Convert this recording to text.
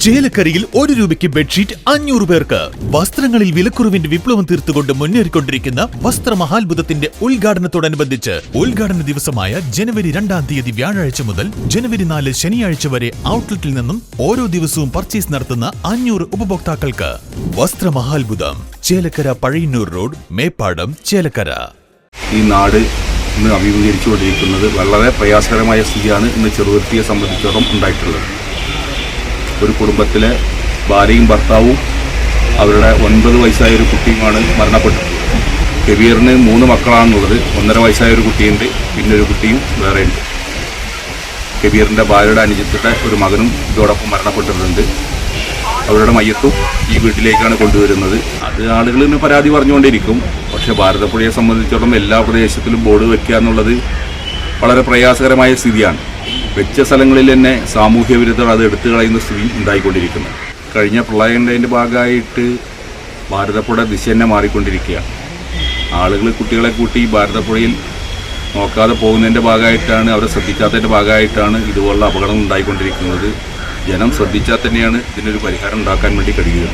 ചേലക്കരയിൽ 1 രൂപയ്ക്ക് ബെഡ്ഷീറ്റ് 500 പേർക്ക്. വസ്ത്രങ്ങളിൽ വിലക്കുറവിന്റെ വിപ്ലവം തീർത്തുകൊണ്ട് മുന്നേറിക്കൊണ്ടിരിക്കുന്ന വസ്ത്രമഹാത്ഭുതത്തിന്റെ ഉദ്ഘാടനത്തോടനുബന്ധിച്ച് ഉദ്ഘാടന ദിവസമായ ജനുവരി 2-ാം തീയതി വ്യാഴാഴ്ച മുതൽ ജനുവരി 4 ശനിയാഴ്ച വരെ ഔട്ട്ലെറ്റിൽ നിന്നും ഓരോ ദിവസവും പർച്ചേസ് നടത്തുന്ന 500 ഉപഭോക്താക്കൾക്ക് വസ്ത്രമഹാത്ഭുതം, ചേലക്കര പഴയന്നൂർ റോഡ്, മേപ്പാടം, ചേലക്കര. ഈ നാട് ഇന്ന് അഭിമുഖീകരിച്ചുകൊണ്ടിരിക്കുന്നത് വളരെ പ്രയാസകരമായ സ്ഥിതിയാണ് ഇന്ന് ചെറുതുരുത്തിയെ സംബന്ധിച്ചിടത്തോളം ഉണ്ടായിട്ടുള്ളത്. ഒരു കുടുംബത്തിലെ ഭാര്യയും ഭർത്താവും അവരുടെ 9 വയസ്സായ ഒരു കുട്ടിയുമാണ് മരണപ്പെട്ടത്. കബീറിന് 3 മക്കളാണുള്ളത്. 1.5 വയസ്സായ ഒരു കുട്ടിയുണ്ട്, പിന്നെ ഒരു കുട്ടിയും വേറെയുണ്ട്. കബീറിൻ്റെ ഭാര്യയുടെ അനുജത്തിൻ്റെ ഒരു മകനും ഇതോടൊപ്പം മരണപ്പെട്ടിട്ടുണ്ട്. അവരുടെ മയ്യത്തും ഈ വീട്ടിലേക്കാണ് കൊണ്ടുവരുന്നത്. അത് ആളുകളിന് പരാതി പറഞ്ഞുകൊണ്ടിരിക്കും. പക്ഷേ ഭാരതപ്പുഴയെ സംബന്ധിച്ചിടത്തോളം എല്ലാ പ്രദേശത്തിലും ബോർഡ് വയ്ക്കുക എന്നുള്ളത് വളരെ പ്രയാസകരമായ സ്ഥിതിയാണ്. വെച്ച സ്ഥലങ്ങളിൽ തന്നെ സാമൂഹ്യ വിരുദ്ധർ അത് എടുത്തു കളയുന്ന സ്ഥിതി ഉണ്ടായിക്കൊണ്ടിരിക്കുന്നത്. കഴിഞ്ഞ പ്രളയത്തിൻ്റെ ഭാഗമായിട്ട് ഭാരതപ്പുഴ ദിശ തന്നെ മാറിക്കൊണ്ടിരിക്കുകയാണ്. ആളുകൾ കുട്ടികളെ കൂട്ടി ഭാരതപ്പുഴയിൽ നോക്കാതെ പോകുന്നതിൻ്റെ ഭാഗമായിട്ടാണ്, അവരെ ശ്രദ്ധിക്കാത്തതിൻ്റെ ഭാഗമായിട്ടാണ് ഇതുപോലുള്ള അപകടങ്ങൾ ഉണ്ടായിക്കൊണ്ടിരിക്കുന്നത്. ജനം ശ്രദ്ധിച്ചാൽ തന്നെയാണ് ഇതിനൊരു പരിഹാരം ഉണ്ടാക്കാൻ വേണ്ടി കഴിയുക.